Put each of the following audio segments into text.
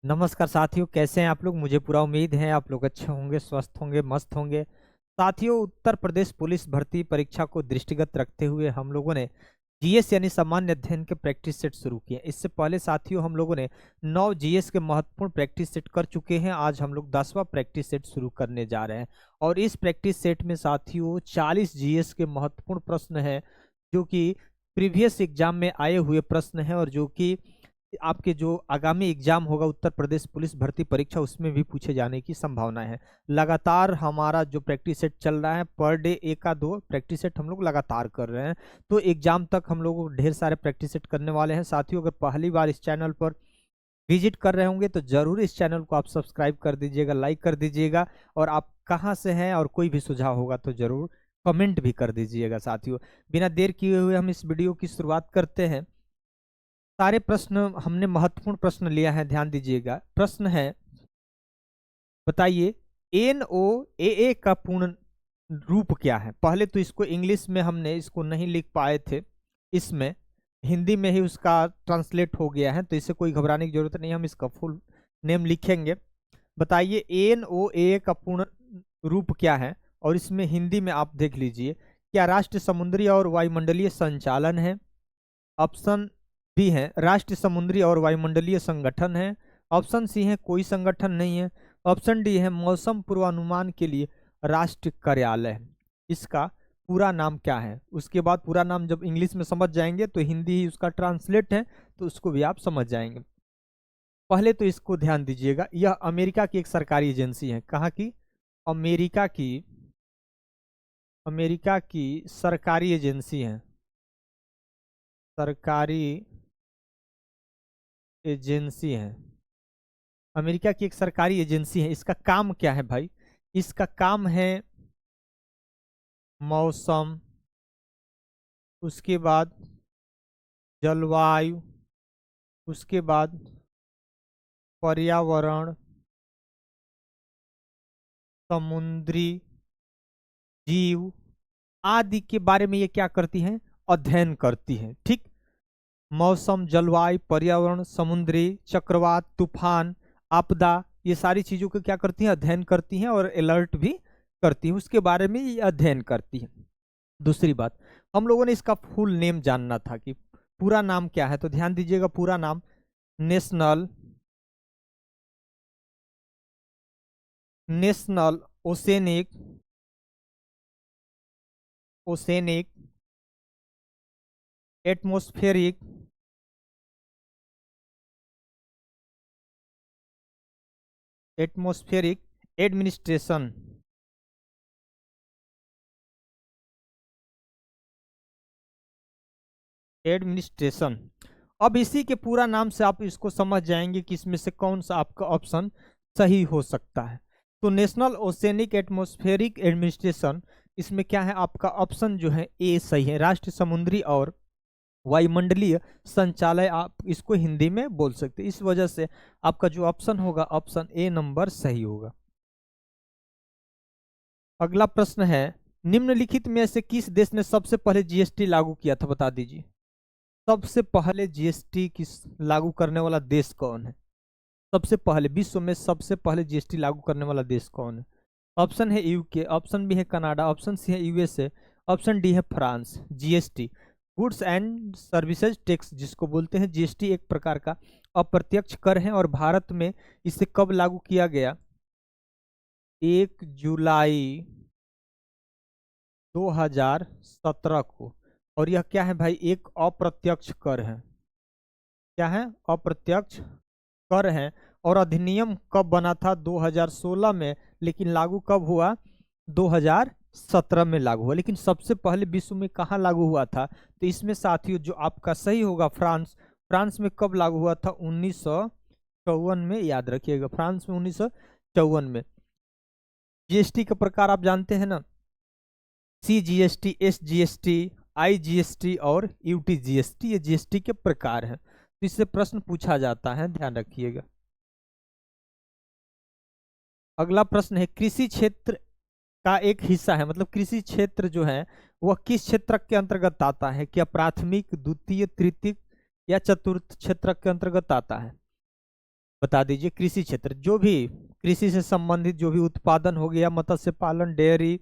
नमस्कार साथियों, कैसे हैं आप लोग। मुझे पूरा उम्मीद है आप लोग अच्छे होंगे, स्वस्थ होंगे, मस्त होंगे। साथियों, उत्तर प्रदेश पुलिस भर्ती परीक्षा को दृष्टिगत रखते हुए हम लोगों ने जीएस यानी सामान्य अध्ययन के प्रैक्टिस सेट शुरू किए। इससे पहले साथियों हम लोगों ने 9 जीएस के महत्वपूर्ण प्रैक्टिस सेट कर चुके हैं। आज हम लोग 10वां प्रैक्टिस सेट शुरू करने जा रहे हैं और इस प्रैक्टिस सेट में साथियों 40 जीएस के महत्वपूर्ण प्रश्न हैं, जो कि प्रीवियस एग्जाम में आए हुए प्रश्न हैं और जो कि आपके जो आगामी एग्जाम होगा उत्तर प्रदेश पुलिस भर्ती परीक्षा, उसमें भी पूछे जाने की संभावना है। लगातार हमारा जो प्रैक्टिस सेट चल रहा है, पर डे एक का 2 प्रैक्टिस सेट हम लोग लगातार कर रहे हैं, तो एग्जाम तक हम लोग ढेर सारे प्रैक्टिस सेट करने वाले हैं। साथियों, अगर पहली बार इस चैनल पर विजिट कर रहे होंगे तो जरूर इस चैनल को आप सब्सक्राइब कर दीजिएगा, लाइक कर दीजिएगा, और आप कहाँ से हैं और कोई भी सुझाव होगा तो जरूर कमेंट भी कर दीजिएगा। साथियों, बिना देर किए हुए हम इस वीडियो की शुरुआत करते हैं। सारे प्रश्न हमने महत्वपूर्ण प्रश्न लिया है, ध्यान दीजिएगा। प्रश्न है, बताइए NOAA का पूर्ण रूप क्या है। पहले तो इसको इंग्लिश में हमने इसको नहीं लिख पाए थे, इसमें हिंदी में ही उसका ट्रांसलेट हो गया है, तो इससे कोई घबराने की जरूरत नहीं, हम इसका फुल नेम लिखेंगे। बताइए NOAA का पूर्ण रूप क्या है, और इसमें हिंदी में आप देख लीजिए। क्या राष्ट्रीय समुद्री और वायुमंडलीय संचालन है? ऑप्शन बी है राष्ट्रीय समुद्री और वायुमंडलीय संगठन है। ऑप्शन सी है कोई संगठन नहीं है। ऑप्शन डी है मौसम पूर्वानुमान के लिए राष्ट्रीय कार्यालय है। इसका पूरा नाम क्या है? उसके बाद पूरा नाम जब इंग्लिश में समझ जाएंगे तो हिंदी ही उसका ट्रांसलेट है, तो उसको भी आप समझ जाएंगे। पहले तो इसको ध्यान दीजिएगा, यह अमेरिका की एक सरकारी एजेंसी है। कहाँ की? अमेरिका की, अमेरिका की सरकारी एजेंसी है, सरकारी एजेंसी है, अमेरिका की एक सरकारी एजेंसी है। इसका काम क्या है भाई? इसका काम है मौसम, उसके बाद जलवायु, उसके बाद पर्यावरण, समुद्री जीव आदि के बारे में ये क्या करती हैं? अध्ययन करती हैं। ठीक, मौसम, जलवायु, पर्यावरण, समुद्री, चक्रवात, तूफान, आपदा, ये सारी चीजों को क्या करती हैं? अध्ययन करती हैं और अलर्ट भी करती हैं, उसके बारे में ये अध्ययन करती हैं। दूसरी बात, हम लोगों ने इसका फुल नेम जानना था कि पूरा नाम क्या है, तो ध्यान दीजिएगा। पूरा नाम national national oceanic oceanic atmospheric atmospheric administration administration. अब इसी के पूरा नाम से आप इसको समझ जाएंगे कि इसमें से कौन सा आपका ऑप्शन सही हो सकता है। तो नेशनल ओसेनिक एटमॉस्फेरिक एडमिनिस्ट्रेशन, इसमें क्या है? आपका ऑप्शन जो है ए सही है। राष्ट्रीय समुद्री और वायुमंडलीय संचालय, आप इसको हिंदी में बोल सकते हैं। इस वजह से आपका जो ऑप्शन होगा, ऑप्शन ए नंबर सही होगा। अगला प्रश्न है, निम्नलिखित में से किस देश ने सबसे पहले जीएसटी लागू किया था? बता दीजिए। सबसे पहले जीएसटी किस लागू करने वाला देश कौन है? सबसे पहले विश्व में सबसे पहले जीएसटी लागू करने वाला देश कौन है? ऑप्शन है यूके, ऑप्शन बी है कनाडा, ऑप्शन सी है यूएसए, ऑप्शन डी है France. GST goods and services tax जिसको बोलते हैं, जीएसटी एक प्रकार का अप्रत्यक्ष कर है और भारत में इसे कब लागू किया गया? 1 जुलाई 2017 को। और यह क्या है भाई? एक अप्रत्यक्ष कर है। क्या है? अप्रत्यक्ष कर है। और अधिनियम कब बना था? 2016 में, लेकिन लागू कब हुआ? 2017 में लागू हुआ। लेकिन सबसे पहले विश्व में कहाँ लागू हुआ था? तो इसमें साथियों जो आपका सही होगा फ्रांस। फ्रांस में कब लागू हुआ था? 1954 में, याद रखिएगा, फ्रांस में 1954 में। जीएसटी का प्रकार आप जानते हैं ना, CGST, SGST, IGST और UTGST, ये जीएसटी के प्रकार हैं, तो इससे प्रश्न पूछा जाता है, ध्यान रखिएगा। अगला प्रश्न है, कृषि क्षेत्र का एक हिस्सा है, मतलब कृषि क्षेत्र जो है वह किस क्षेत्र के अंतर्गत आता है? क्या प्राथमिक, द्वितीय, तृतीय या चतुर्थ क्षेत्र के अंतर्गत आता है? बता दीजिए। कृषि क्षेत्र, जो भी कृषि से संबंधित जो भी उत्पादन हो गया, मत्स्य पालन, डेयरी,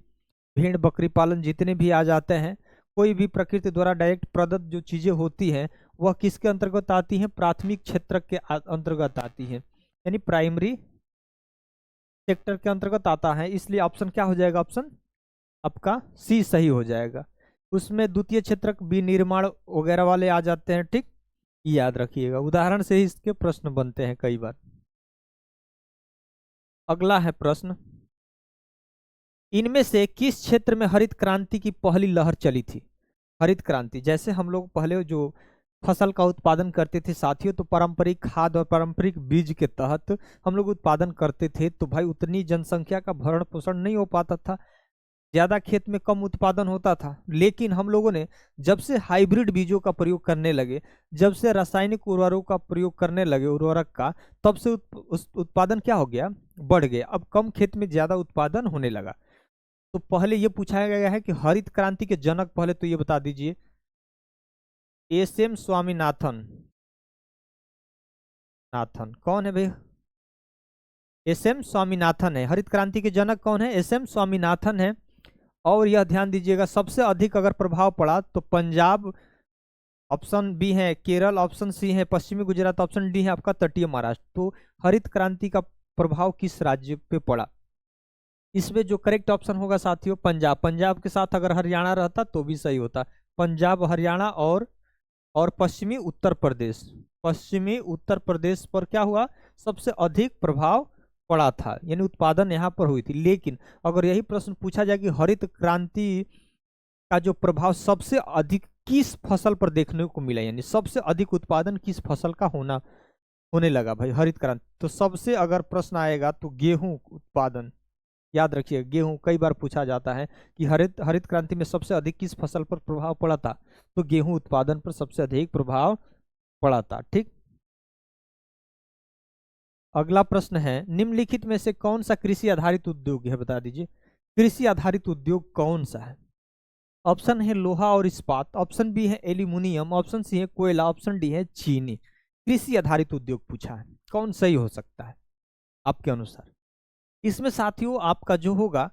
भेड़ बकरी पालन, जितने भी आ जाते हैं, कोई भी प्रकृति द्वारा डायरेक्ट प्रदत्त जो चीजें होती हैं वह किसके अंतर्गत आती हैं? प्राथमिक क्षेत्र के अंतर्गत आती हैं, यानी प्राइमरी सेक्टर के अंतर्गत आता है। इसलिए ऑप्शन क्या हो जाएगा? ऑप्शन आपका सी सही हो जाएगा। उसमें द्वितीय क्षेत्र विनिर्माण वगैरह वाले आ जाते हैं, ठीक, याद रखिएगा। उदाहरण से ही इसके प्रश्न बनते हैं कई बार। अगला है प्रश्न, इनमें से किस क्षेत्र में हरित क्रांति की पहली लहर चली थी? हरित क्रांति, जैसे हम लोग पहले जो फसल का उत्पादन करते थे साथियों, तो पारंपरिक खाद और पारंपरिक बीज के तहत हम लोग उत्पादन करते थे, तो भाई उतनी जनसंख्या का भरण पोषण नहीं हो पाता था, ज्यादा खेत में कम उत्पादन होता था। लेकिन हम लोगों ने जब से हाइब्रिड बीजों का प्रयोग करने लगे, जब से रासायनिक उर्वरकों का प्रयोग करने लगे, उर्वरक का, तब से उत्पादन क्या हो गया? बढ़ गया। अब कम खेत में ज्यादा उत्पादन होने लगा। तो पहले ये पूछा गया है कि हरित क्रांति के जनक, पहले तो ये बता दीजिए। एस.एम. स्वामीनाथन। कौन है भैया? एस.एम. स्वामीनाथन है। हरित क्रांति के जनक कौन है? एस.एम. स्वामीनाथन है। और यह ध्यान दीजिएगा, सबसे अधिक अगर प्रभाव पड़ा तो पंजाब, ऑप्शन बी है केरल, ऑप्शन सी है पश्चिमी गुजरात, ऑप्शन डी है आपका तटीय महाराष्ट्र। तो हरित क्रांति का प्रभाव किस राज्य पे पड़ा? इसमें जो करेक्ट ऑप्शन होगा साथियों पंजाब। पंजाब के साथ अगर हरियाणा रहता तो भी सही होता। पंजाब, हरियाणा और पश्चिमी उत्तर प्रदेश। पश्चिमी उत्तर प्रदेश पर क्या हुआ? सबसे अधिक प्रभाव पड़ा था, यानी उत्पादन यहाँ पर हुई थी। लेकिन अगर यही प्रश्न पूछा जाए कि हरित क्रांति का जो प्रभाव सबसे अधिक किस फसल पर देखने को मिला, यानी सबसे अधिक उत्पादन किस फसल का होने लगा भाई हरित क्रांति, तो सबसे अगर प्रश्न आएगा तो गेहूं उत्पादन। याद रखिए, गेहूं कई बार पूछा जाता है कि हरित क्रांति में सबसे अधिक किस फसल पर प्रभाव पड़ा था, तो गेहूं उत्पादन पर सबसे अधिक प्रभाव पड़ा था, ठीक। अगला प्रश्न है, निम्नलिखित में से कौन सा कृषि आधारित उद्योग है? बता दीजिए, कृषि आधारित उद्योग कौन सा है? ऑप्शन है लोहा और इस्पात, ऑप्शन बी है एल्यूमिनियम, ऑप्शन सी है कोयला, ऑप्शन डी है चीनी। कृषि आधारित उद्योग पूछा है, कौन सही हो सकता है आपके अनुसार? इसमें साथियों आपका जो होगा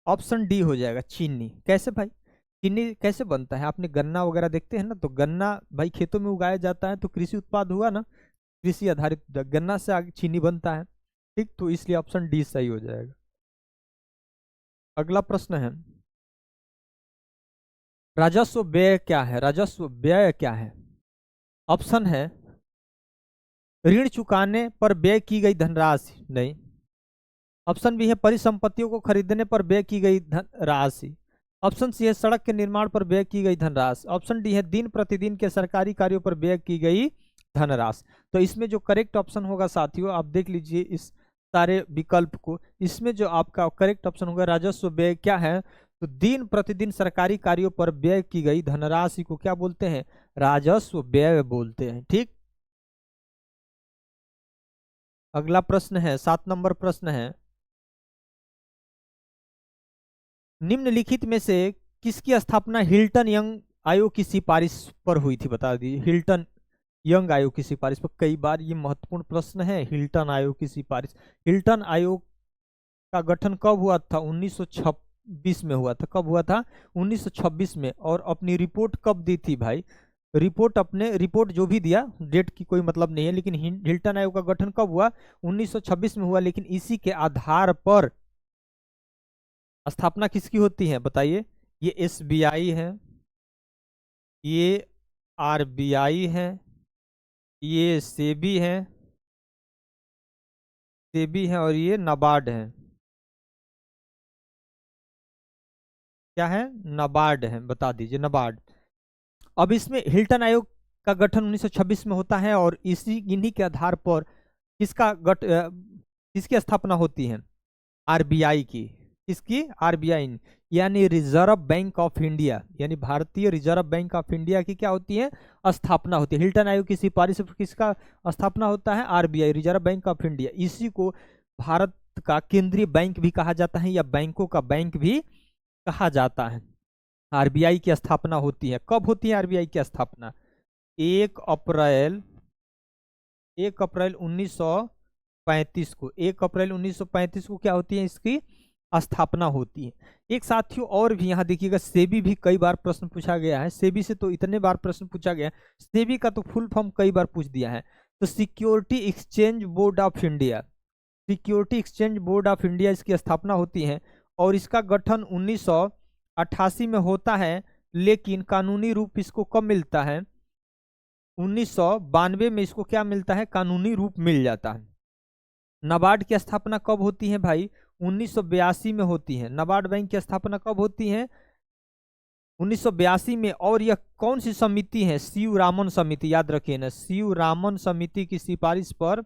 ऑप्शन डी हो जाएगा, चीनी। कैसे भाई? चीनी कैसे बनता है? आपने गन्ना वगैरह देखते हैं ना, तो गन्ना भाई खेतों में उगाया जाता है, तो कृषि उत्पाद हुआ ना, कृषि आधारित गन्ना से आगे चीनी बनता है, ठीक। तो इसलिए ऑप्शन डी सही हो जाएगा। अगला प्रश्न है, राजस्व व्यय क्या है? राजस्व व्यय क्या है? ऑप्शन है ऋण चुकाने पर व्यय की गई धनराशि, नहीं। ऑप्शन बी है परिसंपत्तियों को खरीदने पर व्यय की गई धनराशि, ऑप्शन सी है सड़क के निर्माण पर व्यय की गई धनराशि, ऑप्शन डी है दिन प्रतिदिन के सरकारी कार्यों पर व्यय की गई धनराशि। तो इसमें जो करेक्ट ऑप्शन होगा साथियों, आप देख लीजिए इस सारे विकल्प को, इसमें जो आपका करेक्ट ऑप्शन होगा राजस्व व्यय क्या है, तो दिन प्रतिदिन सरकारी कार्यों पर व्यय की गई धनराशि को क्या बोलते हैं? राजस्व व्यय बोलते हैं, ठीक। अगला प्रश्न है, 7 नंबर प्रश्न है, निम्नलिखित में से किसकी स्थापना हिल्टन यंग आयोग की सिफारिश पर हुई थी? बता दीजिए, हिल्टन यंग आयोग की सिफारिश पर। कई बार ये महत्वपूर्ण प्रश्न है, हिल्टन आयोग की सिफारिश। हिल्टन आयोग का गठन कब हुआ था? 1926 में हुआ था। कब हुआ था? 1926 में। और अपनी रिपोर्ट कब दी थी भाई? रिपोर्ट जो भी दिया, डेट की कोई मतलब नहीं है, लेकिन हिल्टन आयोग का गठन कब हुआ? 1926 में हुआ। लेकिन इसी के आधार पर स्थापना किसकी होती है बताइए? ये एसबीआई है, ये आरबीआई है, ये सेबी है और ये नाबार्ड है। क्या है? नाबार्ड है, बता दीजिए, नाबार्ड। अब इसमें हिल्टन आयोग का गठन 1926 में होता है और इन्हीं के आधार पर किसकी स्थापना होती है? आरबीआई की। किसकी? आरबीआई, यानी रिजर्व बैंक ऑफ इंडिया, यानी भारतीय रिजर्व बैंक ऑफ इंडिया की क्या होती है? स्थापना होती है। हिल्टन आयोग की सिफारिश पर किसका स्थापना होता है? RBI, reserve bank of India. इसी को भारत का केंद्रीय बैंक भी कहा जाता है, या बैंकों का बैंक भी कहा जाता है। आरबीआई की स्थापना होती है, कब होती है आरबीआई की स्थापना? 1 अप्रैल 1900 1935 को, 1 अप्रैल 1935 को क्या होती है, इसकी स्थापना होती है। एक साथियों और भी यहाँ देखिएगा, सेबी भी कई बार प्रश्न पूछा गया है, सेबी से तो इतने बार प्रश्न पूछा गया है, सेबी का तो फुल फॉर्म कई बार पूछ दिया है। तो security exchange board of India, security exchange board of India इसकी स्थापना होती है और इसका गठन 1988 में होता है, लेकिन कानूनी रूप इसको कब मिलता है, 1992 में इसको क्या मिलता है, कानूनी रूप मिल जाता है। नाबार्ड की स्थापना कब होती है भाई, 1982 में होती है। नाबार्ड बैंक की स्थापना कब होती है, 1982 में। और यह कौन सी समिति है, सीयू रामन समिति, याद रखिए ना, सीयू रामन समिति की सिफारिश पर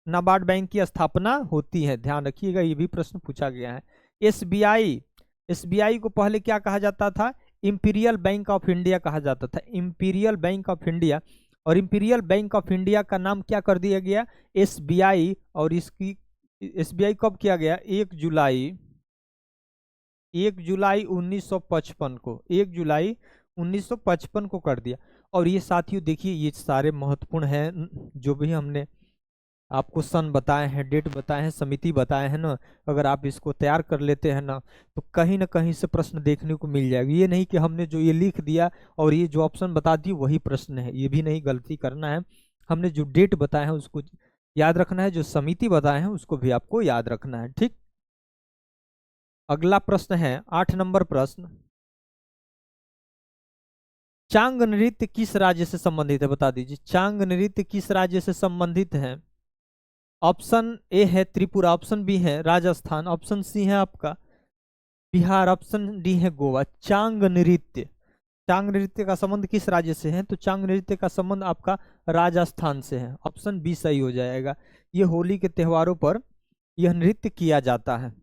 नाबार्ड बैंक की स्थापना होती है, ध्यान रखिएगा, ये भी प्रश्न पूछा गया है। एसबीआई, एसबीआई को पहले क्या कहा जाता था, इंपीरियल बैंक ऑफ इंडिया कहा जाता था, इंपीरियल बैंक ऑफ इंडिया। और इंपीरियल बैंक ऑफ इंडिया का नाम क्या कर दिया गया, एसबीआई। और इसकी एसबीआई कब किया गया, 1 जुलाई 1955 को, 1 जुलाई 1955 को कर दिया। और ये साथियों देखिए, ये सारे महत्वपूर्ण हैं, जो भी हमने आपको सन बताए हैं, डेट बताए हैं, समिति बताए हैं ना, अगर आप इसको तैयार कर लेते हैं ना, तो कहीं ना कहीं से प्रश्न देखने को मिल जाएगा। ये नहीं कि हमने जो ये लिख दिया और ये जो ऑप्शन बता दिए वही प्रश्न है, ये भी नहीं, गलती करना है। हमने जो डेट बताया है उसको याद रखना है, जो समिति बताए हैं उसको भी आपको याद रखना है, ठीक। अगला प्रश्न है 8 नंबर प्रश्न, चांग नृत्य किस राज्य से संबंधित है, बता दीजिए। चांग नृत्य किस राज्य से संबंधित है, ऑप्शन ए है त्रिपुरा, ऑप्शन बी है राजस्थान, ऑप्शन सी है आपका बिहार, ऑप्शन डी है गोवा। चांग नृत्य, चांग नृत्य का संबंध किस राज्य से है, तो चांग नृत्य का संबंध आपका राजस्थान से है, ऑप्शन बी सही हो जाएगा। ये होली के त्योहारों पर यह नृत्य किया जाता है।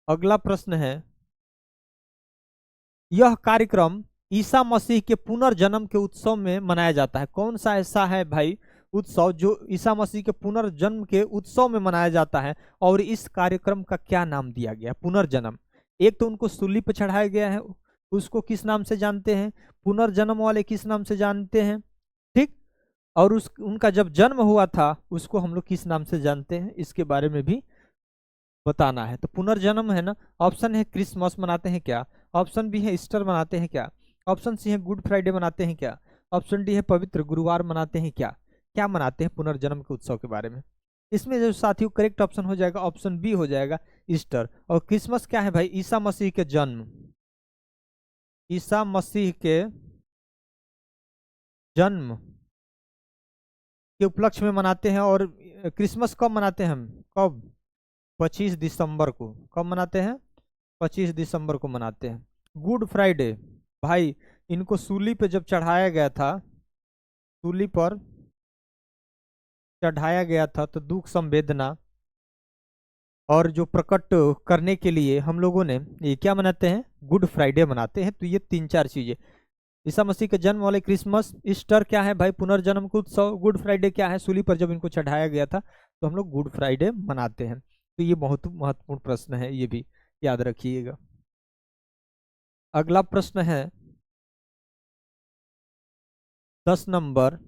अगला प्रश्न है, यह कार्यक्रम ईसा मसीह के पुनर्जन्म के उत्सव में मनाया जाता है। कौन सा ऐसा है भाई उत्सव जो ईसा मसीह के पुनर्जन्म के उत्सव में मनाया जाता है, और इस कार्यक्रम का क्या नाम दिया गया, पुनर्जन्म। एक तो उनको सूली पर चढ़ाया गया है, उसको किस नाम से जानते हैं, पुनर्जन्म वाले किस नाम से जानते हैं, ठीक। और उनका जब जन्म हुआ था उसको हम लोग किस नाम से जानते हैं, इसके बारे में भी बताना है। तो पुनर्जन्म है ना, ऑप्शन है क्रिसमस मनाते हैं क्या, ऑप्शन बी है ईस्टर मनाते हैं क्या, ऑप्शन सी है गुड फ्राइडे मनाते हैं क्या, ऑप्शन डी है पवित्र गुरुवार मनाते हैं क्या, क्या मनाते हैं पुनर्जन्म के उत्सव के बारे में। इसमें जो साथियों करेक्ट ऑप्शन हो जाएगा ऑप्शन बी हो जाएगा, ईस्टर। और क्रिसमस क्या है भाई, ईसा मसीह के जन्म, ईसा मसीह के जन्म के उपलक्ष्य में मनाते हैं। और क्रिसमस कब मनाते हैं हम, कब, 25 दिसंबर को। कब मनाते हैं, 25 दिसंबर को मनाते हैं। गुड फ्राइडे भाई, इनको सूली पे जब चढ़ाया गया था, सूली पर चढ़ाया गया था, तो दुख संवेदना और जो प्रकट करने के लिए हम लोगों ने ये क्या मनाते हैं, गुड फ्राइडे मनाते हैं। तो ये 3-4 चीजें, ईसा मसीह के जन्म वाले क्रिसमस, ईस्टर क्या है भाई पुनर्जन्म का उत्सव, गुड फ्राइडे क्या है सूली पर जब इनको चढ़ाया गया था, तो हम लोग गुड फ्राइडे मनाते हैं। तो ये बहुत महत्वपूर्ण प्रश्न है, ये भी याद रखिएगा। अगला प्रश्न है 10 नंबर,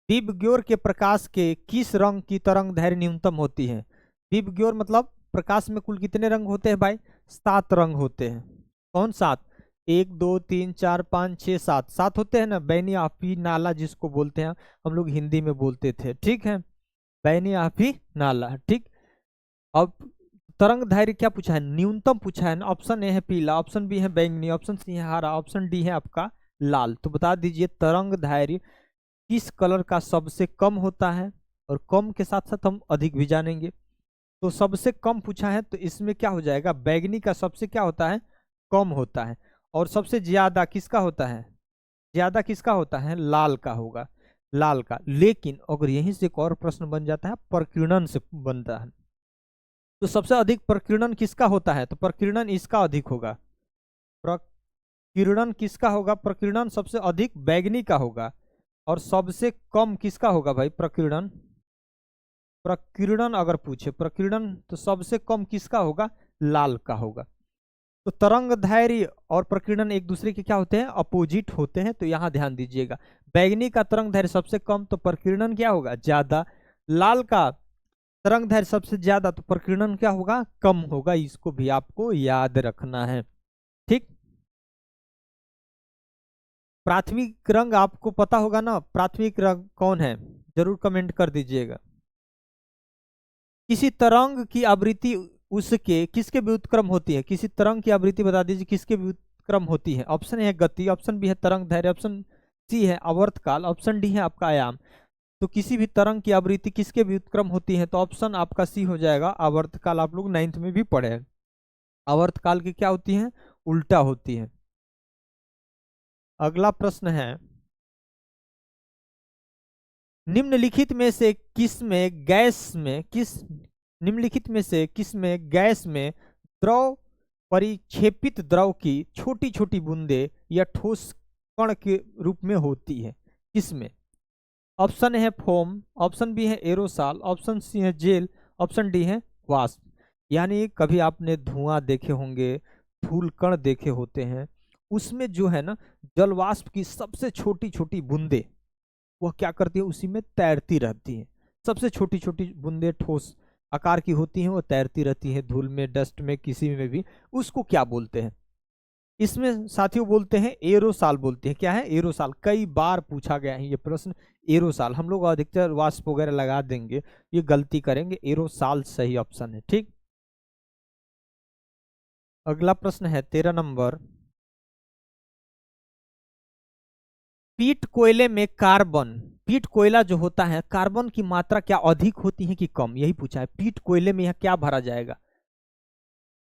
दिव्यज्योर के प्रकाश के किस रंग की तरंग दैर्घ्य न्यूनतम होती है। दिव्यज्योर मतलब प्रकाश में कुल कितने रंग होते हैं भाई, 7 रंग होते हैं। कौन 7, 1 2 3 4 5 6 7, 7 होते हैं ना। बैनी आपी नाला जिसको बोलते हैं, हम लोग हिंदी में बोलते थे, ठीक है, बैनी आपी नाला, ठीक। अब तरंग दैर्घ्य क्या पूछा है, न्यूनतम पूछा है ना। ऑप्शन ए है पीला, ऑप्शन बी है बैंगनी, ऑप्शन सी है हरा, ऑप्शन डी है आपका लाल। तो बता दीजिए तरंग दैर्घ्य किस कलर का सबसे कम होता है, और कम के साथ साथ हम अधिक भी जानेंगे। तो सबसे कम पूछा है, तो इसमें क्या हो जाएगा, बैंगनी का सबसे क्या होता है, कम होता है। और सबसे ज्यादा किसका होता है, ज्यादा किसका होता है, लाल का होगा, लाल का। लेकिन अगर यहीं से एक और प्रश्न बन जाता है, प्रकीर्णन से बनता है, तो सबसे अधिक प्रकीर्णन किसका होता है, तो प्रकीर्णन इसका अधिक होगा। प्रकीर्णन किसका होगा, प्रकीर्णन सबसे अधिक बैंगनी का होगा। और सबसे कम किसका होगा भाई, प्रकीर्णन, प्रकीर्णन अगर पूछे प्रकीर्णन, तो सबसे कम किसका होगा, लाल का होगा। तो तरंगदैर्घ्य और प्रकीर्णन एक दूसरे के क्या होते हैं, अपोजिट होते हैं, तो यहाँ ध्यान दीजिएगा। बैगनी का तरंगदैर्घ्य सबसे कम तो प्रकीर्णन क्या होगा, ज्यादा। लाल का तरंगदैर्घ्य सबसे ज्यादा तो प्रकीर्णन क्या होगा, कम होगा। इसको भी आपको याद रखना है, ठीक। प्राथमिक रंग आपको पता होगा ना, प्राथमिक रंग कौन है, जरूर कमेंट कर दीजिएगा। किसी तरंग की आवृत्ति उसके किसके व्युत्क्रम होती है, किसी तरंग की आवृत्ति बता दीजिए किसके व्युत्क्रम होती है। ऑप्शन है गति, ऑप्शन बी है तरंगदैर्घ्य, ऑप्शन सी है आवर्तकाल, ऑप्शन डी है आपका आयाम। तो किसी भी तरंग की आवृत्ति किसके व्युत्क्रम होती है, तो ऑप्शन आपका सी हो जाएगा आवर्तकाल। आप लोग 9th में भी पढ़े हैं, आवर्तकाल की क्या होती है, उल्टा होती है। अगला प्रश्न है, निम्नलिखित में से किस में गैस में किस निम्नलिखित में से किस में गैस में द्रव परिक्षेपित द्रव की छोटी छोटी बूंदे या ठोस कण के रूप में होती है, किसमें। ऑप्शन है फोम, ऑप्शन बी है एरोसॉल, ऑप्शन सी है जेल, ऑप्शन डी है वाष्प। यानी कभी आपने धुआं देखे होंगे, धूल कण देखे होते हैं, उसमें जो है ना जल वाष्प की सबसे छोटी छोटी बूंदे वह क्या करती है, उसी में तैरती रहती है। सबसे छोटी छोटी बूंदे ठोस आकार की होती हैं, वो तैरती रहती है धूल में, डस्ट में, किसी में भी। उसको क्या बोलते हैं, इसमें साथियों बोलते हैं एरोसाल बोलते हैं। क्या है, एरोसाल। कई बार पूछा गया है ये प्रश्न, एरोसाल। हम लोग अधिकतर वाष्प वगैरह लगा देंगे, ये गलती करेंगे, एरोसाल सही ऑप्शन है, ठीक। अगला प्रश्न है 13 नंबर, पीट कोयले में कार्बन, पीट कोयला जो होता है, कार्बन की मात्रा क्या अधिक होती है कि कम, यही पूछा है। पीट कोयले में यहाँ क्या भरा जाएगा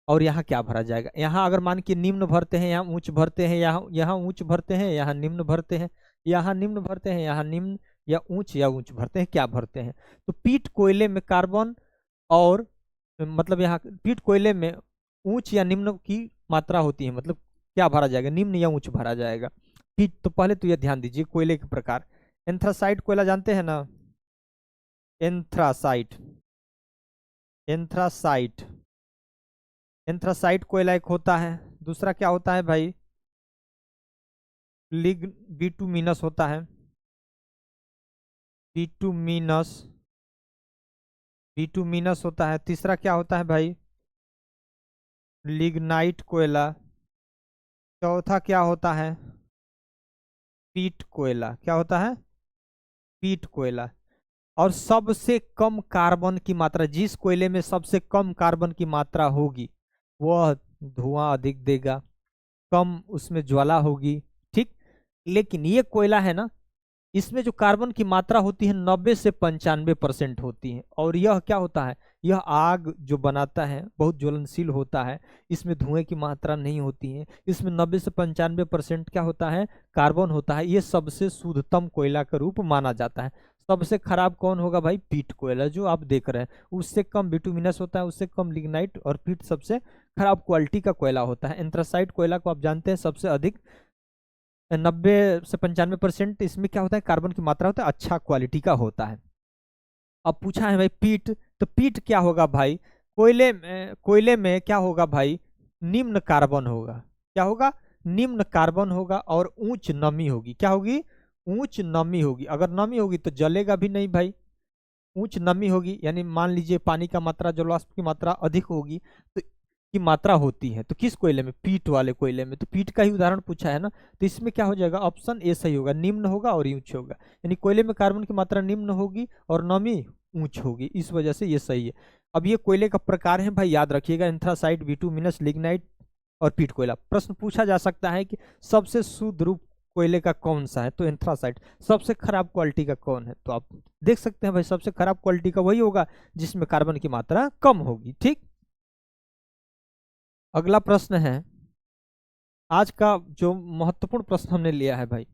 और यहाँ क्या भरा जाएगा। यहाँ अगर मान के निम्न भरते हैं, यहाँ उच्च भरते हैं, यहाँ उच्च भरते हैं, यहाँ निम्न भरते हैं, यहाँ निम्न भरते हैं, यहाँ निम्न या उच्च भरते हैं, क्या भरते हैं। तो पीट कोयले में कार्बन और मतलब यहाँ पीट कोयले में उच्च या निम्न की मात्रा होती है, मतलब क्या भरा जाएगा, निम्न या उच्च भरा जाएगा। पीट, तो पहले तो ये ध्यान दीजिए कोयले के प्रकार। एंथ्रासाइट कोयला जानते हैं ना, एंथ्रासाइट, एंथ्रासाइट, एंथ्रासाइट कोयला एक होता है। दूसरा क्या होता है भाई, लिग बिटुमिनस होता है, बिटुमिनस, बिटुमिनस होता है। तीसरा क्या होता है भाई, लिग्नाइट कोयला। चौथा क्या होता है, पीट कोयला। क्या होता है, पीट कोयला। और सबसे कम कार्बन की मात्रा, जिस कोयले में सबसे कम कार्बन की मात्रा होगी वह धुआं अधिक देगा, कम उसमें ज्वाला होगी, ठीक। लेकिन ये कोयला है ना, इसमें जो कार्बन की मात्रा होती है 90 से 95% होती है। और यह क्या होता है, यह आग जो बनाता है बहुत ज्वलनशील होता है, इसमें धुएं की मात्रा नहीं होती है, इसमें 90 से 95% क्या होता है, कार्बन होता है। ये सबसे शुद्धतम कोयला का रूप माना जाता है। सबसे खराब कौन होगा भाई, पीट कोयला जो आप देख रहे हैं। उससे कम बिटुमिनस होता है, उससे कम लिग्नाइट, और पीट सबसे खराब क्वालिटी का कोयला होता है। एंथ्रासाइट कोयला को आप जानते हैं सबसे अधिक 90 से 95% इसमें क्या होता है, कार्बन की मात्रा होता है, अच्छा क्वालिटी का होता है। अब पूछा है भाई पीट, तो पीट क्या होगा भाई, कोयले में क्या होगा भाई, निम्न कार्बन होगा। क्या होगा, निम्न कार्बन होगा और उच्च नमी होगी। क्या होगी, उच्च नमी होगी। अगर नमी होगी तो जलेगा भी नहीं भाई, उच्च नमी होगी। यानी मान लीजिए पानी का मात्रा, जल वाष्प की मात्रा अधिक होगी तो की मात्रा होती है, तो किस कोयले में, पीट वाले कोयले में। तो पीट का ही उदाहरण पूछा है ना, तो इसमें क्या हो जाएगा, ऑप्शन ए सही होगा, निम्न होगा और उच्च होगा। यानी कोयले में कार्बन की मात्रा निम्न होगी और नमी उच्च होगी, इस वजह से ये सही है। अब ये कोयले का प्रकार है भाई, याद रखिएगा, एंथ्रासाइट, बिटुमिनस, लिग्नाइट और पीट कोयला। प्रश्न पूछा जा सकता है कि सबसे शुद्ध रूप कोयले का कौन सा है, तो एंथ्रासाइट। सबसे खराब क्वालिटी का कौन है, तो आप देख सकते हैं भाई सबसे खराब क्वालिटी का वही होगा जिसमें कार्बन की मात्रा कम होगी, ठीक। अगला प्रश्न है, आज का जो महत्वपूर्ण प्रश्न हमने लिया है भाई,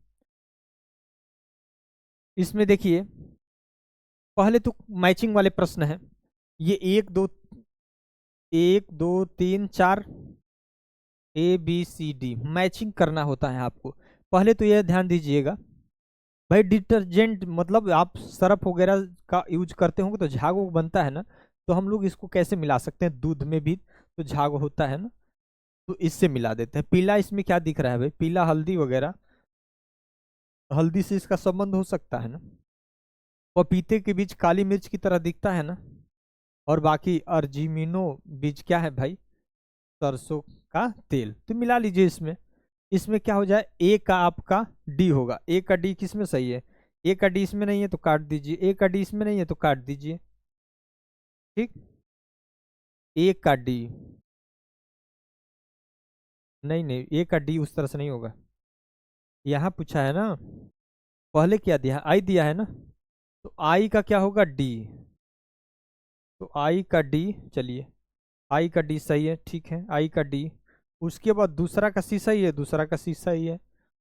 इसमें देखिए पहले तो मैचिंग वाले प्रश्न है। ये 1 2 3 4 ABCD मैचिंग करना होता है आपको। पहले तो यह ध्यान दीजिएगा भाई, डिटर्जेंट मतलब आप सर्फ वगैरह का यूज करते होंगे तो झाग वो बनता है ना, तो हम लोग इसको कैसे मिला सकते हैं, दूध में भी तो झाग होता है ना, तो इससे मिला देते हैं। पीला इसमें क्या दिख रहा है भाई, पीला हल्दी वगैरह, हल्दी से इसका संबंध हो सकता है ना। पपीते के बीज काली मिर्च की तरह दिखता है ना। और बाकी अर्जिमिनो बीज क्या है भाई, सरसों का तेल। तो मिला लीजिए इसमें। इसमें क्या हो जाए, ए का आपका डी होगा। ए का डी किसमें सही है, ए का डी इसमें नहीं है तो काट दीजिए, ए का डी इसमें नहीं है तो काट दीजिए। ठीक, ए का डी, नहीं नहीं, ए का डी उस तरह से नहीं होगा। यहाँ पूछा है ना, पहले क्या दिया है, आई दिया है ना, तो आई का क्या होगा, डी। तो आई का डी, चलिए आई का डी सही है, ठीक है, आई का डी। उसके बाद दूसरा का सी सही है, दूसरा का सी सही है।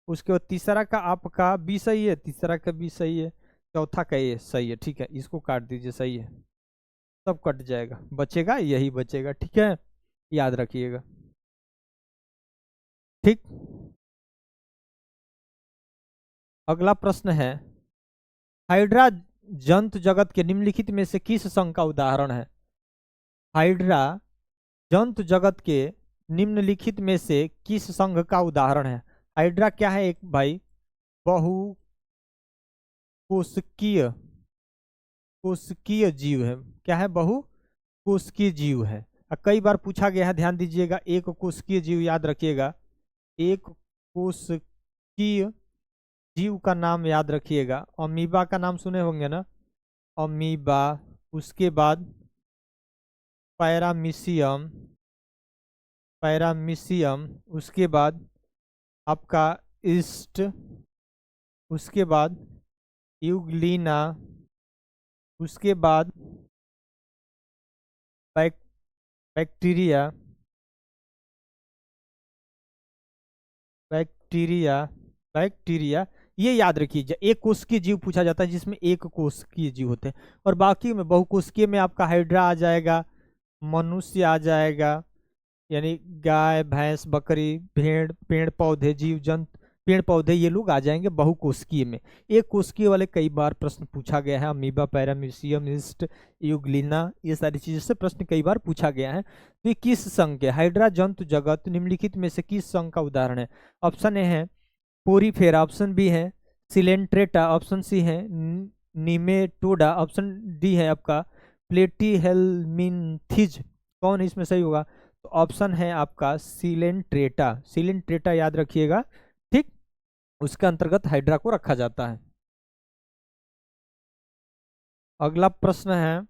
उसके बाद तीसरा का आपका बी सही है, तीसरा का बी सही है। चौथा का ए सही है, ठीक है, इसको काट दीजिए, सही है। सब कट जाएगा, बचेगा यही बचेगा, ठीक है, याद रखिएगा। ठीक, अगला प्रश्न है, हाइड्रा जंतु जगत के निम्नलिखित में से किस संघ का उदाहरण है। हाइड्रा जंतु जगत के निम्नलिखित में से किस संघ का उदाहरण है। हाइड्रा क्या है, एक भाई बहुकोशिकीय कोशिकीय जीव है। क्या है, बहुकोशिकीय जीव है। कई बार पूछा गया है, ध्यान दीजिएगा, एक कोशिकीय जीव याद रखिएगा, एक कोशिकीय जीव का नाम याद रखिएगा। अमीबा का नाम सुने होंगे ना, अमीबा। उसके बाद पैरामीशियम, पैरामीशियम। उसके बाद आपका ईस्ट। उसके बाद यूग्लिना। उसके बाद बैक्टीरिया, बैक्टीरिया, बैक्टीरिया। ये याद रखिए, एक कोशिकीय जीव पूछा जाता है जिसमें एक कोशिकीय जीव होते हैं, और बाकी में बहुकोशिकीय में आपका हाइड्रा आ जाएगा, मनुष्य आ जाएगा, यानी गाय भैंस बकरी भेड़ पेड़ पौधे जीव जंतु पेड़ पौधे, ये लोग आ जाएंगे बहुकोशिकीय में। एक कोशिकीय वाले कई बार प्रश्न पूछा गया है, अमीबा, पैरामीशियम, ईस्ट, यूग्लिना, ये सारी चीजों से प्रश्न कई बार पूछा गया है। तो ये किस संघ के, हाइड्रा जंतु जगत निम्नलिखित में से किस संघ का उदाहरण है। ऑप्शन ए है पोरीफेरा, ऑप्शन बी है सिलेंट्रेटा, ऑप्शन सी है निमेटोडा, ऑप्शन डी है आपका प्लेटीहेल्मिन्थिज। कौन इसमें सही होगा, तो ऑप्शन है आपका सिलेंट्रेटा। सिलेंट्रेटा याद रखिएगा, ठीक, उसके अंतर्गत हाइड्रा को रखा जाता है। अगला प्रश्न है,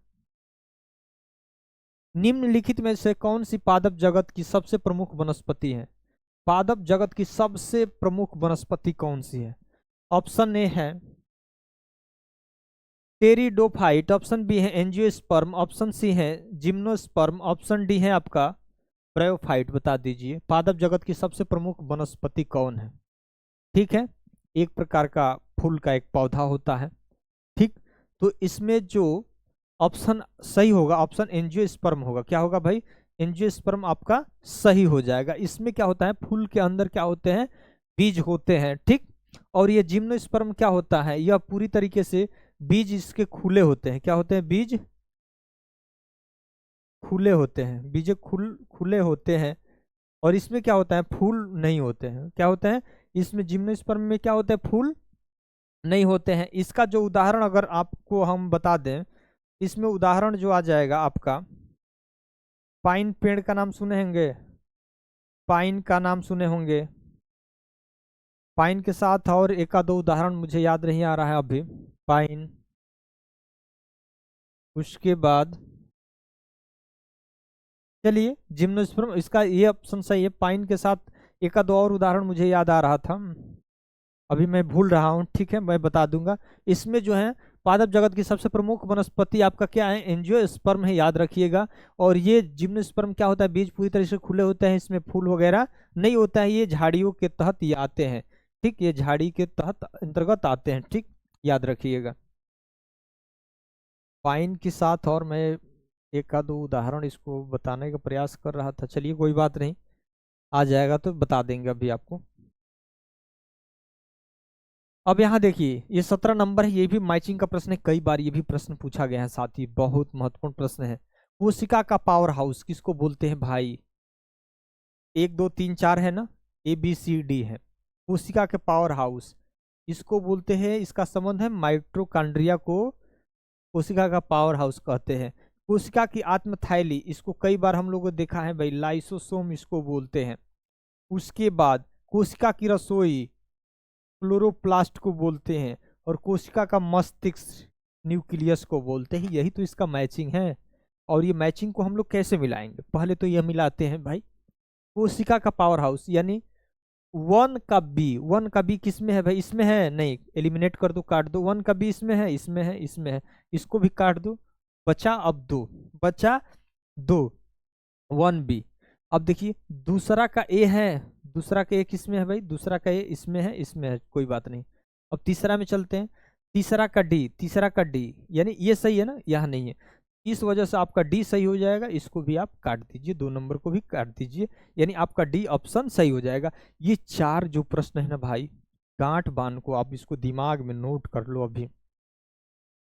निम्नलिखित में से कौन सी पादप जगत की सबसे प्रमुख वनस्पति है। पादप जगत की सबसे प्रमुख वनस्पति कौन सी है। ऑप्शन ए है टेरिडोफाइट, ऑप्शन बी है एंजियोस्पर्म, ऑप्शन सी है जिम्नोस्पर्म, ऑप्शन डी है आपका ब्रायोफाइट। बता दीजिए पादप जगत की सबसे प्रमुख वनस्पति कौन है। ठीक है, एक प्रकार का फूल का एक पौधा होता है। ठीक, तो इसमें जो ऑप्शन सही होगा, ऑप्शन एंजियोस्पर्म होगा। क्या होगा भाई, एंजियोस्पर्म आपका सही हो जाएगा। इसमें क्या होता है, फूल के अंदर क्या होते हैं, बीज होते हैं। ठीक, और ये जिम्नोस्पर्म क्या होता है, यह पूरी तरीके से बीज इसके खुले होते हैं। क्या होते हैं, बीज खुले होते हैं, बीज खुले होते हैं। और इसमें क्या होता है, फूल नहीं होते हैं। क्या होते हैं, इसमें जिम्नोस्पर्म में क्या होते हैं, फूल नहीं होते हैं। इसका जो उदाहरण अगर आपको हम बता दें, इसमें उदाहरण जो आ जाएगा आपका, पाइन पेड़ का नाम सुने होंगे, पाइन का नाम सुने होंगे। पाइन के साथ और एक आध दो उदाहरण मुझे याद नहीं आ रहा है अभी। पाइन, उसके बाद चलिए जिम्नोस्पर्म, इसका ये ऑप्शन सही है। पाइन के साथ एक आध दो और उदाहरण मुझे याद आ रहा था, अभी मैं भूल रहा हूँ। ठीक है, मैं बता दूंगा। इसमें जो है पादप जगत की सबसे प्रमुख वनस्पति आपका क्या है, एंजियोस्पर्म है, याद रखिएगा। और ये जिम्नोस्पर्म क्या होता है, बीज पूरी तरह से खुले होते हैं, इसमें फूल वगैरह नहीं होता है। ये झाड़ियों के तहत ये आते हैं। ठीक, ये झाड़ी के तहत अंतर्गत आते हैं। ठीक, याद रखिएगा। पाइन के साथ और मैं एक आध उदाहरण इसको बताने का प्रयास कर रहा था, चलिए कोई बात नहीं, आ जाएगा तो बता देंगे अभी आपको। अब यहाँ देखिए, ये 17 नंबर है, ये भी मैचिंग का प्रश्न है, कई बार ये भी प्रश्न पूछा गया है साथ ही, बहुत महत्वपूर्ण प्रश्न है। कोशिका का पावर हाउस किसको बोलते हैं भाई। 1 2 3 4 है ना, ABCD है। कोशिका के पावर हाउस इसको बोलते हैं, इसका संबंध है माइटोकॉन्ड्रिया को कोशिका का पावर हाउस कहते हैं। कोशिका की आत्मथैली इसको कई बार हम लोगों ने देखा है भाई, लाइसोसोम इसको बोलते हैं। उसके बाद कोशिका की रसोई क्लोरोप्लास्ट को बोलते हैं, और कोशिका का मस्तिष्क न्यूक्लियस को बोलते हैं। यही तो इसका मैचिंग है। और ये मैचिंग को हम लोग कैसे मिलाएंगे, पहले तो यह मिलाते हैं भाई। कोशिका का पावर हाउस यानी 1 का बी किस में है भाई, इसमें है नहीं, एलिमिनेट कर दो, काट दो। 1 का बी इसमें है, इसमें है, इसमें है, इसको भी काट दो। बचा अब 2, बचा 2, 1 बी। अब देखिए दूसरा का ए है, दूसरा का ए किस में है भाई, दूसरा का ए इसमें है, इसमें है, कोई बात नहीं। अब तीसरा में चलते हैं, तीसरा का डी, तीसरा का डी यानी ये सही है ना, यह नहीं है, इस वजह से आपका डी सही हो जाएगा। इसको भी आप काट दीजिए, 2 नंबर को भी काट दीजिए, यानी आपका डी ऑप्शन सही हो जाएगा। ये 4 जो प्रश्न है ना भाई, गांठ बांध को आप इसको दिमाग में नोट कर लो अभी।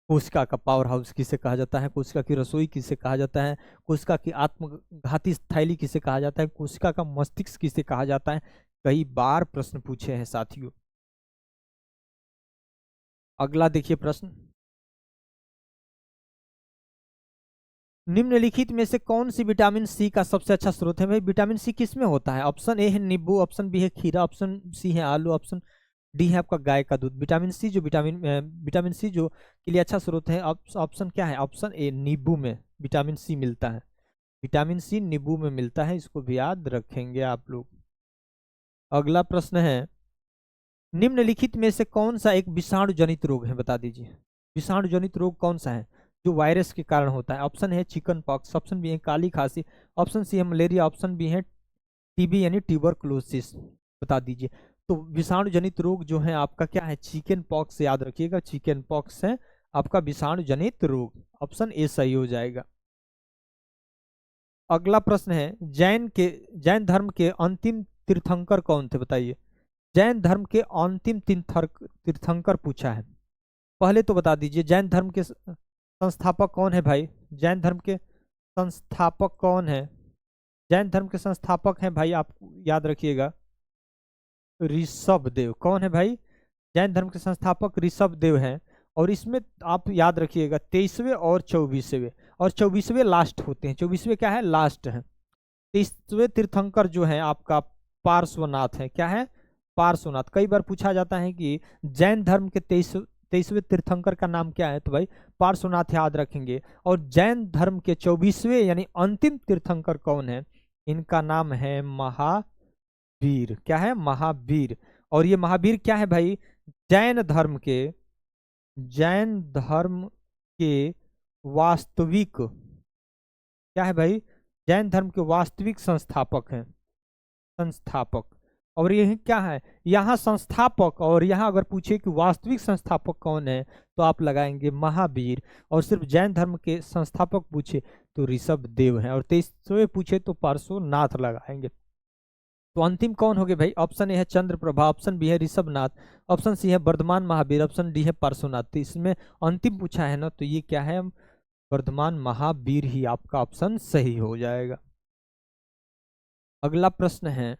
कोशिका का पावर हाउस किसे कहा जाता है, कोशिका की रसोई किसे कहा जाता है, कोशिका की आत्मघाती थैली किसे कहा जाता है, कोशिका का मस्तिष्क किसे कहा जाता है। कई बार प्रश्न पूछे हैं साथियों। अगला देखिए प्रश्न, निम्नलिखित में से कौन सी विटामिन सी का सबसे अच्छा स्रोत है भाई। विटामिन सी किस में होता है, ऑप्शन ए है नींबू, ऑप्शन बी है खीरा, ऑप्शन सी है आलू, ऑप्शन डी है आपका गाय का दूध। विटामिन सी जो विटामिन सी जो के लिए अच्छा स्रोत है, ऑप्शन क्या है, ऑप्शन ए नींबू में विटामिन सी मिलता है। विटामिन सी नींबू में मिलता है, इसको भी याद रखेंगे आप लोग। अगला प्रश्न है, निम्नलिखित में से कौन सा एक विषाणु जनित रोग है, बता दीजिए। विषाणु जनित रोग कौन सा है जो वायरस के कारण होता है। ऑप्शन है चिकन पॉक्स, ऑप्शन बी है काली खांसी, ऑप्शन सी है मलेरिया, ऑप्शन बी है टीबी यानी ट्यूबरकुलोसिस। बता दीजिए। तो विषाणु जनित रोग जो है आपका क्या है, चिकन पॉक्स, याद रखिएगा चिकन पॉक्स है आपका विषाणु जनित रोग। ऑप्शन ए सही हो जाएगा। अगला प्रश्न है, जैन धर्म के अंतिम तीर्थंकर कौन थे, बताइए। जैन धर्म के अंतिम तीर्थंकर पूछा है। पहले तो बता दीजिए जैन धर्म के संस्थापक कौन है भाई। जैन धर्म के संस्थापक कौन है, जैन धर्म के संस्थापक हैं भाई, आप याद रखिएगा ऋषभ देव। कौन है भाई, जैन धर्म के संस्थापक ऋषभ देव हैं। और इसमें आप याद रखिएगा 23वें और 24वें, और 24वें लास्ट होते हैं, 24वें क्या है, लास्ट है। 23वें तीर्थंकर जो है आपका पार्श्वनाथ है। क्या है, पार्श्वनाथ। कई बार पूछा जाता है कि जैन धर्म के 23वें तीर्थंकर का नाम क्या है, तो भाई पार्श्वनाथ याद रखेंगे। और जैन धर्म के 24वें यानी अंतिम तीर्थंकर कौन है, इनका नाम है महावीर। क्या है, महावीर। और ये महावीर क्या है भाई, जैन धर्म के वास्तविक, क्या है भाई, जैन धर्म के वास्तविक संस्थापक हैं, संस्थापक। और ये क्या है, यहाँ संस्थापक, और यहाँ अगर पूछे कि वास्तविक संस्थापक कौन है तो आप लगाएंगे महावीर। और सिर्फ जैन धर्म के संस्थापक पूछे तो ऋषभ देव हैं, और 23वें पूछे तो पार्श्वनाथ लगाएंगे। तो अंतिम कौन हो गए भाई, ऑप्शन ए है चंद्रप्रभा, ऑप्शन बी है ऋषभनाथ, ऑप्शन सी है वर्धमान महावीर, ऑप्शन डी है पार्श्वनाथ। तो इसमें अंतिम पूछा है ना, तो ये क्या है, वर्धमान महावीर ही आपका ऑप्शन सही हो जाएगा। अगला प्रश्न है,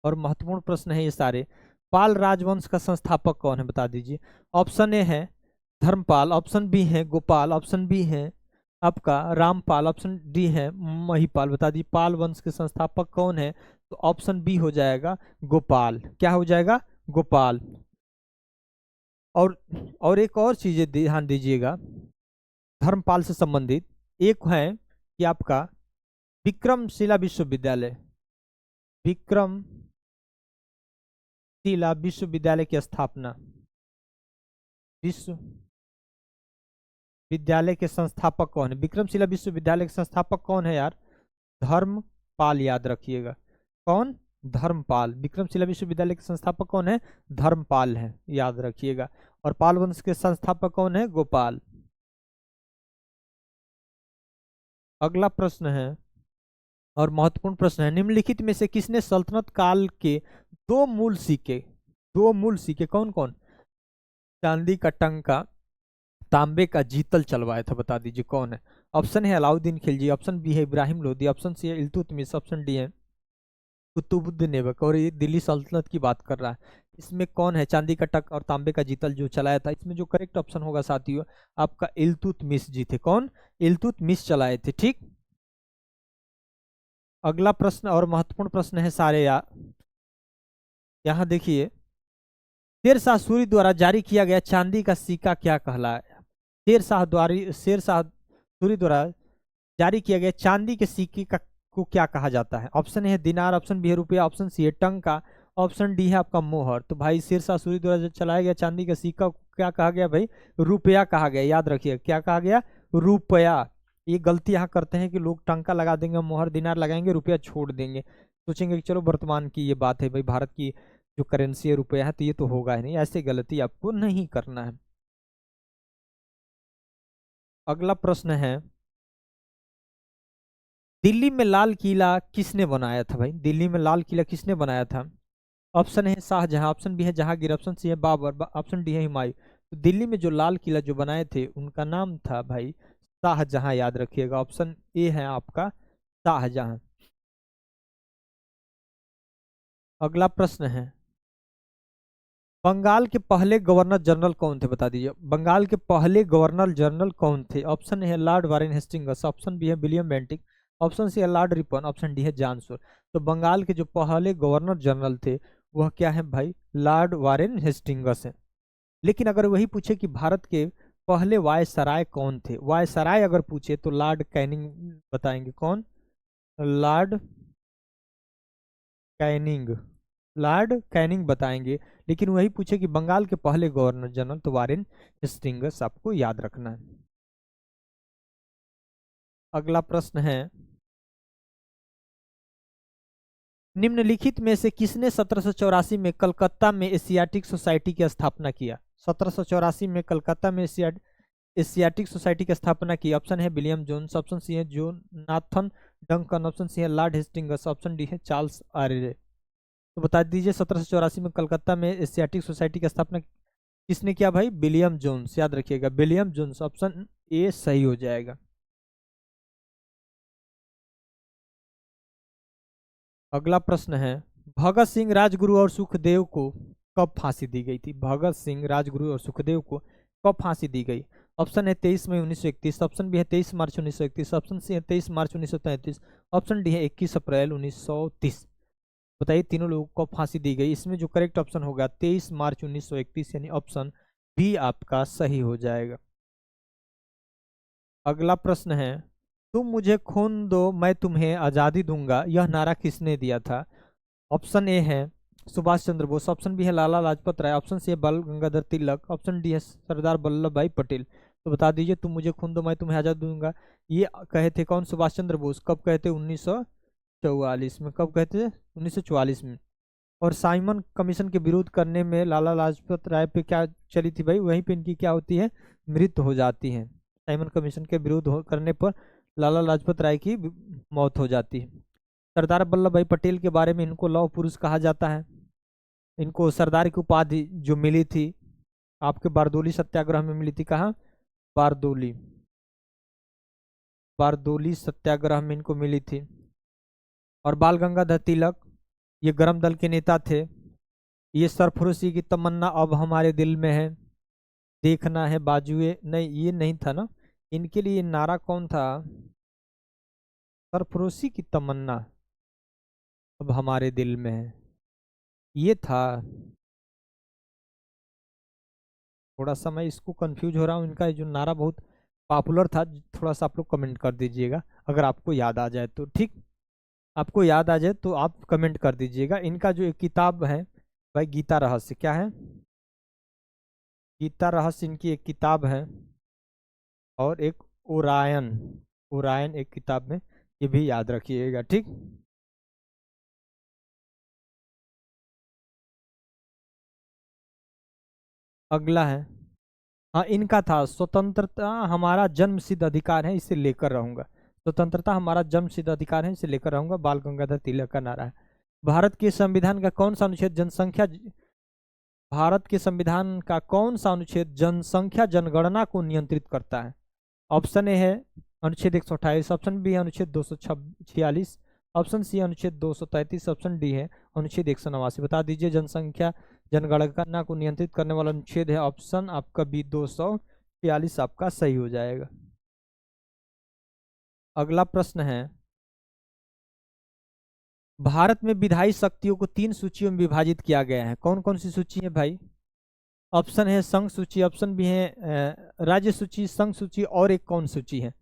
और महत्वपूर्ण प्रश्न है ये सारे। पाल राजवंश का संस्थापक कौन है, बता दीजिए। ऑप्शन ए है धर्मपाल, ऑप्शन बी है गोपाल, ऑप्शन बी है आपका रामपाल, ऑप्शन डी है महिपाल। बता दीजिए पाल वंश के संस्थापक कौन है, तो ऑप्शन बी हो जाएगा गोपाल। क्या हो जाएगा, गोपाल। और एक और चीज ध्यान दीजिएगा धर्मपाल से संबंधित, एक है कि आपका विक्रमशिला विश्वविद्यालय, विक्रमशिला विश्वविद्यालय की स्थापना, विश्वविद्यालय के संस्थापक कौन है, विक्रमशिला विश्वविद्यालय के संस्थापक कौन है यार, धर्मपाल। याद रखिएगा कौन, धर्मपाल। विक्रमशिला विश्वविद्यालय के संस्थापक कौन है, धर्मपाल है, याद रखिएगा। और पाल वंश के संस्थापक कौन है, गोपाल। अगला प्रश्न है और महत्वपूर्ण प्रश्न है, निम्नलिखित में से किसने सल्तनत काल के दो मूल सिक्के कौन कौन, चांदी का टंका, तांबे का जीतल चलवाया था, बता दीजिए कौन है। ऑप्शन है अलाउद्दीन खिलजी, ऑप्शन बी है इब्राहिम लोदी, ऑप्शन सी है इल्तुतमिश, ऑप्शन डी है कुतुबुद्दीन ऐबक, और ये दिल्ली सल्तनत की बात कर रहा है। इसमें कौन है चांदी का टक और तांबे का जीतल जो चलाया था? इसमें जो करेक्ट ऑप्शन होगा साथियों आपका इल्तुतमिश जी थे। कौन? इल्तुतमिश चलाए थे। ठीक, अगला प्रश्न और महत्वपूर्ण प्रश्न है सारे यहाँ देखिए, शेर शाह सूरी द्वारा जारी किया गया चांदी का सिक्का क्या कहलाया? शेर शाह सूरी द्वारा जारी किया गया चांदी के सिक्के का को क्या कहा जाता है? ऑप्शन ए है दिनार, ऑप्शन बी है रुपया, ऑप्शन सी है टंका, ऑप्शन डी है आपका मोहर। तो भाई शेर शाह सूरी द्वारा जो चलाया गया चांदी का सिक्का को क्या कहा गया भाई? रुपया कहा गया। याद रखिए क्या कहा गया? रुपया। ये गलती यहाँ करते हैं कि लोग टंका लगा देंगे, मोहर दिनार लगाएंगे, रुपया छोड़ देंगे, सोचेंगे कि चलो वर्तमान की ये बात है भाई, भारत की जो करेंसी है रुपया है, तो ये तो होगा ही नहीं। ऐसे गलती आपको नहीं करना है। अगला प्रश्न है, दिल्ली में लाल किला किसने बनाया था भाई? दिल्ली में लाल किला किसने बनाया था? ऑप्शन है शाहजहां, ऑप्शन बी है जहांगीर, ऑप्शन सी है बाबर, ऑप्शन डी है हुमायूं। तो दिल्ली में जो लाल किला जो बनाए थे उनका नाम था भाई शाहजहां। याद रखिएगा, ऑप्शन ए है आपका शाहजहां। अगला प्रश्न है, बंगाल के पहले गवर्नर जनरल कौन थे? बता दीजिए, बंगाल के पहले गवर्नर जनरल कौन थे? ऑप्शन है Lord Warren Hastings, option B है विलियम बेंटिक, ऑप्शन सी है लॉर्ड रिपन, ऑप्शन डी है जॉनसन। तो बंगाल के जो पहले गवर्नर जनरल थे वह क्या है भाई? लॉर्ड वारेन हेस्टिंग्स है। लेकिन अगर वही पूछे कि भारत के पहले वायसराय कौन थे, वायसराय अगर पूछे तो लॉर्ड कैनिंग बताएंगे। कौन? लॉर्ड कैनिंग, लॉर्ड कैनिंग बताएंगे। लेकिन वही पूछे कि बंगाल के पहले गवर्नर जनरल, तो वारेन हेस्टिंग्स आपको याद रखना है। अगला प्रश्न है, निम्नलिखित में से किसने 1784 में कलकत्ता में एशियाटिक सोसाइटी की स्थापना किया? 1784 में कलकत्ता में एशियाटिक सोसाइटी की स्थापना की। ऑप्शन है विलियम जोन्स, ऑप्शन सी है Jonathan Duncan, option C है लॉर्ड हेस्टिंग्स, ऑप्शन डी है चार्ल्स आर्रे। तो बता दीजिए 1784 में कलकत्ता में एशियाटिक सोसाइटी की स्थापना किसने किया भाई? William Jones. याद रखिएगा विलियम जोन्स, ऑप्शन ए सही हो जाएगा। अगला प्रश्न है, भगत सिंह राजगुरु और सुखदेव को कब फांसी दी गई थी? भगत सिंह राजगुरु और सुखदेव को कब फांसी दी गई? ऑप्शन है 23 मई 1931, ऑप्शन बी है 23 मार्च 1931, ऑप्शन सी है 23 मार्च 1933, ऑप्शन डी है 21 अप्रैल 1930। बताइए तीनों लोगों को फांसी दी गई। इसमें जो करेक्ट ऑप्शन होगा 23 मार्च 1931, यानी ऑप्शन बी आपका सही हो जाएगा। अगला प्रश्न है, तुम मुझे खून दो मैं तुम्हें आज़ादी दूंगा, यह नारा किसने दिया था? ऑप्शन ए है सुभाष चंद्र बोस, ऑप्शन बी है लाला लाजपत राय, ऑप्शन सी है बाल गंगाधर तिलक, ऑप्शन डी है सरदार वल्लभ भाई पटेल। तो बता दीजिए तुम मुझे खून दो मैं तुम्हें आज़ादी दूंगा, ये कहे थे कौन? सुभाष चंद्र बोस। कब कहे थे? 1944 में। कब कहे थे? 1944 में। और साइमन कमीशन के विरोध करने में लाला लाजपत राय पे क्या चली थी भाई? वहीं पे इनकी क्या होती है? मृत्यु हो जाती है। साइमन कमीशन के विरोध करने पर लाला लाजपत राय की मौत हो जाती है। सरदार वल्लभ भाई पटेल के बारे में इनको लौह पुरुष कहा जाता है। इनको सरदार की उपाधि जो मिली थी आपके बारदोली सत्याग्रह में मिली थी। कहाँ? बारदोली, बारदोली सत्याग्रह में इनको मिली थी। और बाल गंगाधर तिलक ये गरम दल के नेता थे। ये सरफरोशी की तमन्ना अब हमारे दिल में है, देखना है बाजुए, नहीं ये नहीं था ना। इनके लिए नारा कौन था? सरफरोशी की तमन्ना अब हमारे दिल में है, ये था। थोड़ा सा मैं इसको कंफ्यूज हो रहा हूँ। इनका जो नारा बहुत पॉपुलर था, थोड़ा सा आप लोग कमेंट कर दीजिएगा अगर आपको याद आ जाए तो। ठीक, आपको याद आ जाए तो आप कमेंट कर दीजिएगा। इनका जो एक किताब है भाई गीता रहस्य, क्या है? गीता रहस्य इनकी एक किताब है। और एक ओरायन, ओरायन एक किताब में, ये भी याद रखिएगा। ठीक, अगला है, हाँ इनका था स्वतंत्रता हमारा जन्म सिद्ध अधिकार है इसे लेकर रहूंगा। स्वतंत्रता हमारा जन्म सिद्ध अधिकार है इसे लेकर रहूंगा, बाल गंगाधर तिलक का नारा है। भारत के संविधान का कौन सा अनुच्छेद जनसंख्या, भारत के संविधान का कौन सा अनुच्छेद जनसंख्या जनगणना को नियंत्रित करता है? ऑप्शन ए है अनुच्छेद 128, ऑप्शन बी है अनुच्छेद 246, ऑप्शन सी अनुच्छेद 233, ऑप्शन डी है अनुच्छेद 189। बता दीजिए जनसंख्या जनगणना को नियंत्रित करने वाला अनुच्छेद है ऑप्शन आपका बी 246 आपका सही हो जाएगा। अगला प्रश्न है, भारत में विधायी शक्तियों को 3 सूचियों में विभाजित किया गया है। कौन कौन सी सूची है भाई? ऑप्शन है संघ सूची, ऑप्शन भी है राज्य सूची, संघ सूची और एक कौन सूची है?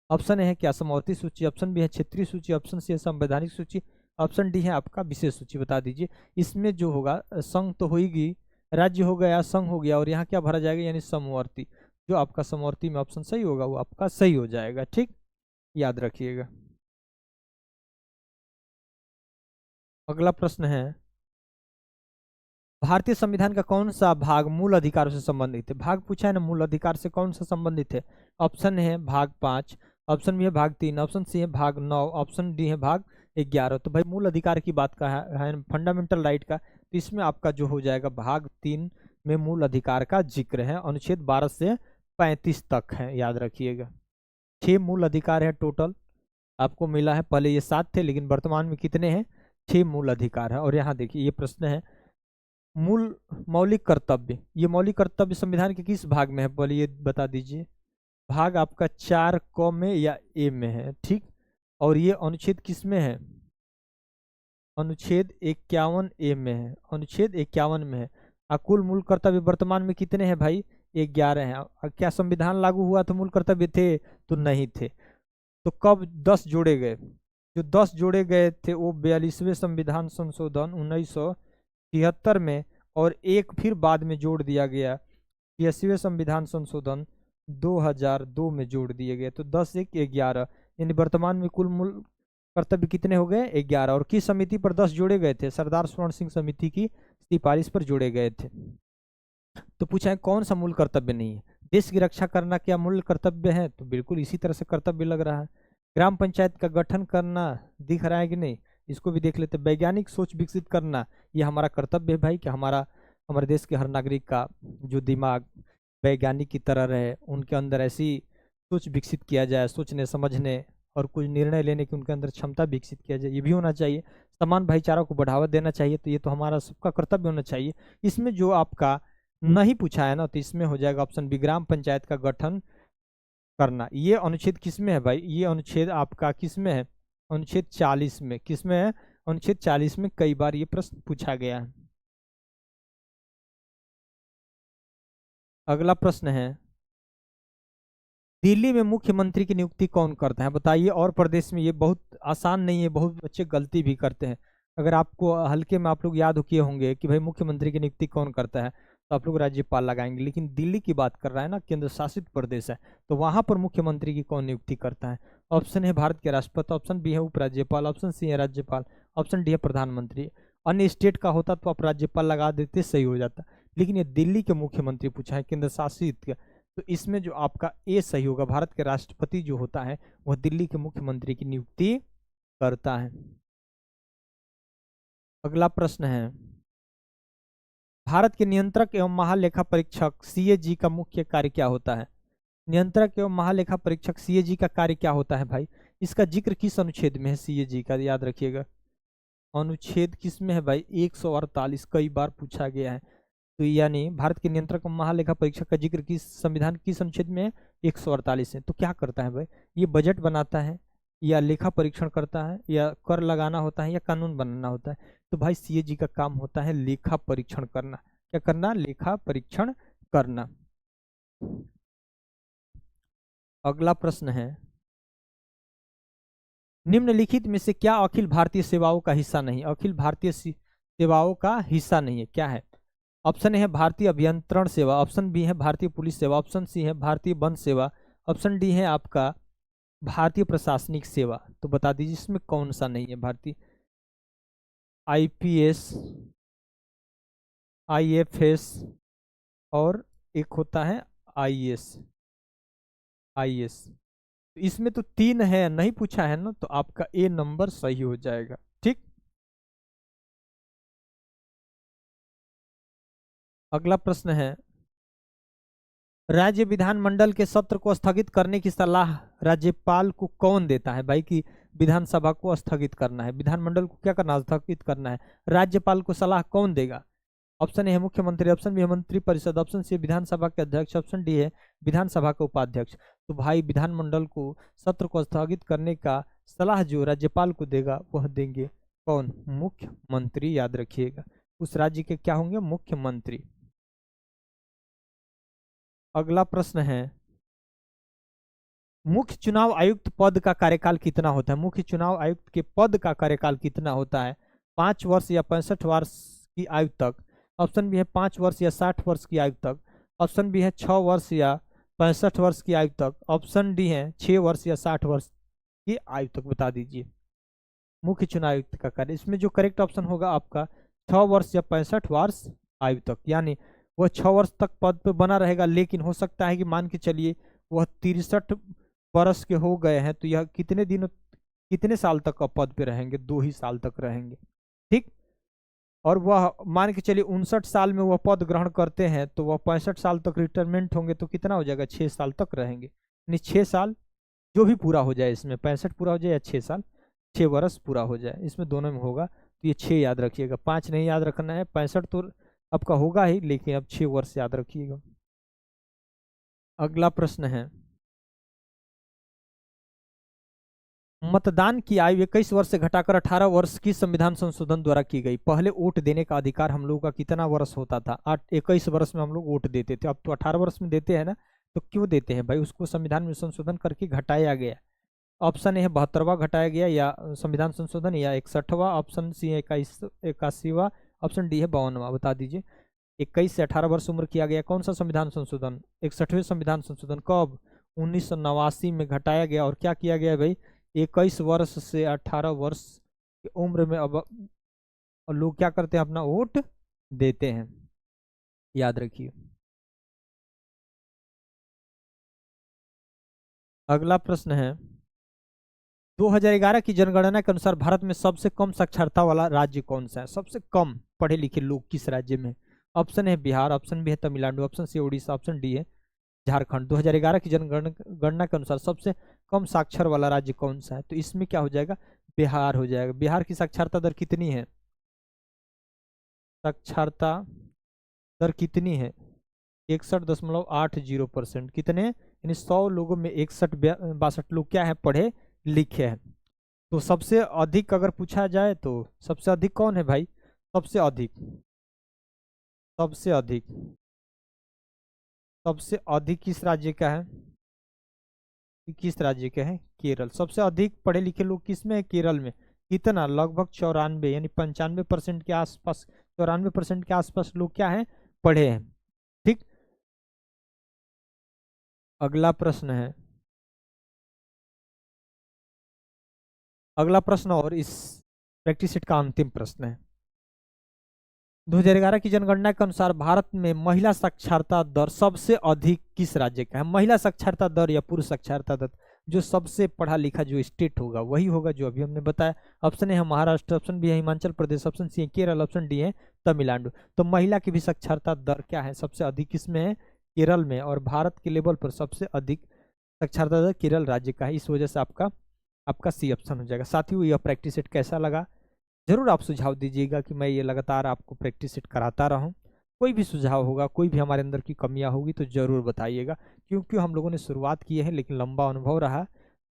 ऑप्शन है क्या समवर्ती सूची, ऑप्शन भी है क्षेत्रीय सूची, ऑप्शन सी है संवैधानिक सूची, ऑप्शन डी है आपका विशेष सूची। बता दीजिए इसमें जो होगा संघ तो होगी, राज्य हो गया, संघ हो गया और यहाँ क्या भरा जाएगा यानी समवर्ती। जो आपका समवर्ती में ऑप्शन सही होगा वो आपका सही हो जाएगा। ठीक, याद रखिएगा। अगला प्रश्न है, भारतीय संविधान का कौन सा भाग मूल अधिकारों से संबंधित है? भाग पूछा है ना, मूल अधिकार से कौन सा संबंधित है? ऑप्शन है भाग 5, ऑप्शन बी है भाग 3, ऑप्शन सी है भाग 9, ऑप्शन डी है भाग 11। तो भाई मूल अधिकार की बात का है फंडामेंटल राइट का, तो इसमें आपका जो हो जाएगा भाग 3 में मूल अधिकार का जिक्र है। अनुच्छेद 12 से 35 तक है, याद रखिएगा। 6 मूल अधिकार है टोटल आपको मिला है, पहले ये 7 थे लेकिन वर्तमान में कितने हैं? 6 मूल अधिकार है। और यहाँ देखिए ये प्रश्न है, मूल मौलिक कर्तव्य, ये मौलिक कर्तव्य संविधान के किस भाग में है? पहले ये बता दीजिए। भाग आपका 4 क में या ए में है। ठीक, और ये अनुच्छेद किस में है? अनुच्छेद 51 ए में है, अनुच्छेद 51 में है। कुल मूल कर्तव्य वर्तमान में कितने हैं भाई? 11 हैं। क्या संविधान लागू हुआ तो मूल कर्तव्य थे? तो नहीं थे। तो कब 10 जोड़े गए? जो 10 जोड़े गए थे वो 42वें संविधान संशोधन 1973 में, और एक फिर बाद में जोड़ दिया गया 80वें संविधान संशोधन 2002 में जोड़ दिए गए। तो 10 1 11, यानी वर्तमान में कुल मूल कर्तव्य कितने हो गए? 11। और किस समिति पर 10 जोड़े गए थे? सरदार स्वर्ण सिंह समिति की सिफारिश पर जोड़े गए थे। तो पूछा है कौन सा मूल कर्तव्य नहीं है? देश की रक्षा करना क्या मूल कर्तव्य है? तो बिल्कुल इसी तरह से कर्तव्य लग रहा है। ग्राम पंचायत का गठन करना दिख रहा है कि नहीं? इसको भी देख लेते। वैज्ञानिक सोच विकसित करना, ये हमारा कर्तव्य है भाई कि हमारे देश के हर नागरिक का जो दिमाग वैज्ञानिक की तरह रहे, उनके अंदर ऐसी सोच विकसित किया जाए, सोचने समझने और कुछ निर्णय लेने की उनके अंदर क्षमता विकसित किया जाए, ये भी होना चाहिए। समान भाईचारा को बढ़ावा देना चाहिए, तो ये तो हमारा सबका कर्तव्य होना चाहिए। इसमें जो आपका नहीं पूछा है ना, तो इसमें हो जाएगा ऑप्शन बी ग्राम पंचायत का गठन करना। ये अनुच्छेद किस में है भाई? ये अनुच्छेद आपका किस में है? अनुच्छेद 40 में। किस में है? अनुच्छेद 40 में। कई बार ये प्रश्न पूछा गया है। अगला प्रश्न है, दिल्ली में मुख्यमंत्री की नियुक्ति कौन करता है? बताइए। और प्रदेश में ये बहुत आसान नहीं है, बहुत बच्चे गलती भी करते हैं। अगर आपको हल्के में आप लोग याद किए होंगे कि भाई मुख्यमंत्री की नियुक्ति कौन करता है, तो आप लोग राज्यपाल लगाएंगे। लेकिन दिल्ली की बात कर रहा है ना, केंद्र शासित प्रदेश है, तो वहां पर मुख्यमंत्री की कौन नियुक्ति करता है? ऑप्शन है भारत के राष्ट्रपति, ऑप्शन बी है उपराज्यपाल, ऑप्शन सी है राज्यपाल, ऑप्शन डी है प्रधानमंत्री। अन्य स्टेट का होता तो आप राज्यपाल लगा देते, सही हो जाता। लेकिन ये दिल्ली के मुख्यमंत्री पूछा है, केंद्र शासित, तो इसमें जो आपका ए सही होगा। भारत के राष्ट्रपति जो होता है वह दिल्ली के मुख्यमंत्री की नियुक्ति करता है। अगला प्रश्न है, भारत के नियंत्रक एवं महालेखा परीक्षक सीएजी का मुख्य कार्य क्या होता है? नियंत्रक एवं महालेखा परीक्षक सीएजी का कार्य क्या होता है भाई? इसका जिक्र किस अनुच्छेद में है सीएजी का? याद रखिएगा। अनुच्छेद किस में है भाई? 148। कई बार पूछा गया है। तो यानी भारत के नियंत्रक महालेखा परीक्षक का जिक्र किस संविधान किस अनुच्छेद में है? 148 है। तो क्या करता है भाई? ये बजट बनाता है, या लेखा परीक्षण करता है, या कर लगाना होता है, या कानून बनाना होता है? तो भाई सीएजी का काम होता है लेखा परीक्षण करना। क्या करना? लेखा परीक्षण करना। अगला प्रश्न है, निम्नलिखित में से क्या अखिल भारतीय सेवाओं का हिस्सा नहीं? अखिल भारतीय सेवाओं का हिस्सा नहीं है, क्या है? ऑप्शन ए है भारतीय अभियंत्रण सेवा, ऑप्शन बी है भारतीय पुलिस सेवा, ऑप्शन सी है भारतीय वन सेवा, ऑप्शन डी है आपका भारतीय प्रशासनिक सेवा। तो बता दीजिए इसमें कौन सा नहीं है? भारतीय आईपीएस, आईएफएस और एक होता है आईएएस। तो इसमें तो 3 है, नहीं पूछा है ना, तो आपका ए नंबर सही हो जाएगा। ठीक, अगला प्रश्न है, राज्य विधानमंडल के सत्र को स्थगित करने की सलाह राज्यपाल को कौन देता है भाई? कि विधानसभा को स्थगित करना है, विधानमंडल को क्या करना है, स्थगित करना है। राज्यपाल को सलाह कौन देगा? ऑप्शन ए है मुख्यमंत्री, ऑप्शन बी है मंत्री परिषद, ऑप्शन सी विधानसभा के अध्यक्ष, ऑप्शन डी है विधानसभा के उपाध्यक्ष। तो भाई विधानमंडल को सत्र को स्थगित करने का सलाह जो राज्यपाल को देगा वह देंगे कौन? मुख्यमंत्री। याद रखिएगा, उस राज्य के क्या होंगे? मुख्यमंत्री। अगला प्रश्न है, मुख्य चुनाव आयुक्त पद का कार्यकाल कितना होता है? मुख्य चुनाव आयुक्त के पद का कार्यकाल कितना होता है? 5 वर्ष या 65 वर्ष की आयु तक। ऑप्शन बी है 5 वर्ष या 60 वर्ष की आयु तक। ऑप्शन बी है 6 वर्ष या 65 वर्ष की आयु तक। ऑप्शन डी है 6 वर्ष या 60 वर्ष की आयु तक। बता दीजिए मुख्य चुनाव आयुक्त का कार्य। इसमें जो करेक्ट ऑप्शन होगा आपका 6 वर्ष या 65 वर्ष आयु तक, यानी वह 6 वर्ष तक पद पे बना रहेगा, लेकिन हो सकता है कि मान के चलिए वह 63 वर्ष के हो गए हैं, तो यह कितने साल तक का पद पे रहेंगे? 2 ही साल तक रहेंगे, ठीक। और वह मान के चलिए 59 साल में वह पद ग्रहण करते हैं, तो वह 65 साल तक रिटायरमेंट होंगे, तो कितना हो जाएगा? 6 साल तक रहेंगे, यानी 6 साल जो भी पूरा हो जाए, इसमें 65 पूरा हो जाए या 6 साल, 6 वर्ष पूरा हो जाए, इसमें दोनों में होगा। तो ये 6 याद रखिएगा, 5 नहीं याद रखना है। 65 तो आपका होगा ही, लेकिन अब 6 वर्ष याद रखिएगा। अगला प्रश्न है, मतदान की आयु 21 वर्ष से घटाकर 18 वर्ष की संविधान संशोधन द्वारा की गई। पहले वोट देने का अधिकार हम लोगों का कितना वर्ष होता था? 21 वर्ष में हम लोग वोट देते थे, अब तो 18 वर्ष में देते हैं ना। तो क्यों देते हैं भाई? उसको संविधान में संशोधन करके घटाया गया। ऑप्शन ए है 72वां घटाया गया या संविधान संशोधन, या 61वां, ऑप्शन सी है 81वां, ऑप्शन डी है 52वां। बता दीजिए 21 से 18 वर्ष उम्र किया गया कौन सा संविधान संशोधन? 61वें संविधान संशोधन। कब? 1989 में घटाया गया। और क्या किया गया भाई? 21 वर्ष से 18 वर्ष की उम्र में अब लोग क्या करते हैं? अपना वोट देते हैं, याद रखिए। अगला प्रश्न है, 2011 की जनगणना के अनुसार भारत में सबसे कम साक्षरता वाला राज्य कौन सा है? सबसे कम पढ़े लिखे लोग किस राज्य में? ऑप्शन है बिहार, ऑप्शन बी है Tamil Nadu, option C Orissa, option D है झारखंड। 2011 की जनगणना के अनुसार सबसे कम साक्षर वाला राज्य कौन सा है? तो इसमें क्या हो जाएगा? बिहार हो जाएगा। बिहार की साक्षरता दर कितनी है? साक्षरता दर कितनी है? 61.80%। कितने? यानी 100 लोगों में 61-62 लोग क्या है? पढ़े लिखे हैं। तो सबसे अधिक अगर पूछा जाए तो सबसे अधिक कौन है भाई? सबसे अधिक किस राज्य का है? किस राज्य के हैं? केरल। सबसे अधिक पढ़े लिखे लोग किस में है? केरल में। कितना? लगभग 94, यानी 95% के आसपास, 94% के आसपास लोग क्या हैं? पढ़े हैं, ठीक। अगला प्रश्न है, अगला प्रश्न और इस प्रैक्टिस सेट का अंतिम प्रश्न है। 2011 की जनगणना के अनुसार भारत में महिला साक्षरता दर सबसे अधिक किस राज्य का है? महिला साक्षरता दर या पुरुष साक्षरता दर, जो सबसे पढ़ा लिखा जो स्टेट होगा वही होगा जो अभी हमने बताया। ऑप्शन ए है महाराष्ट्र, ऑप्शन बी है हिमाचल प्रदेश, ऑप्शन सी है केरल, ऑप्शन डी है तमिलनाडु। तो महिला की भी साक्षरता दर क्या है? सबसे अधिक किसमें है? केरल में। और भारत के लेवल पर सबसे अधिक साक्षरता दर केरल राज्य का है। इस वजह से आपका सी ऑप्शन हो जाएगा। साथियों, यह प्रैक्टिस सेट कैसा लगा जरूर आप सुझाव दीजिएगा कि मैं ये लगातार आपको प्रैक्टिस सेट कराता रहूं। कोई भी सुझाव होगा, कोई भी हमारे अंदर की कमियां होगी तो जरूर बताइएगा, क्योंकि हम लोगों ने शुरुआत की है लेकिन लंबा अनुभव रहा।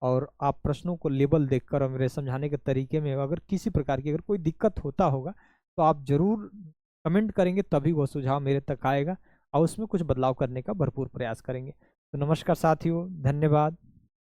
और आप प्रश्नों को लेबल देखकर और मेरे समझाने के तरीके में अगर किसी प्रकार की अगर कोई दिक्कत होता होगा तो आप जरूर कमेंट करेंगे, तभी वो सुझाव मेरे तक आएगा और उसमें कुछ बदलाव करने का भरपूर प्रयास करेंगे। तो नमस्कार साथियों, धन्यवाद।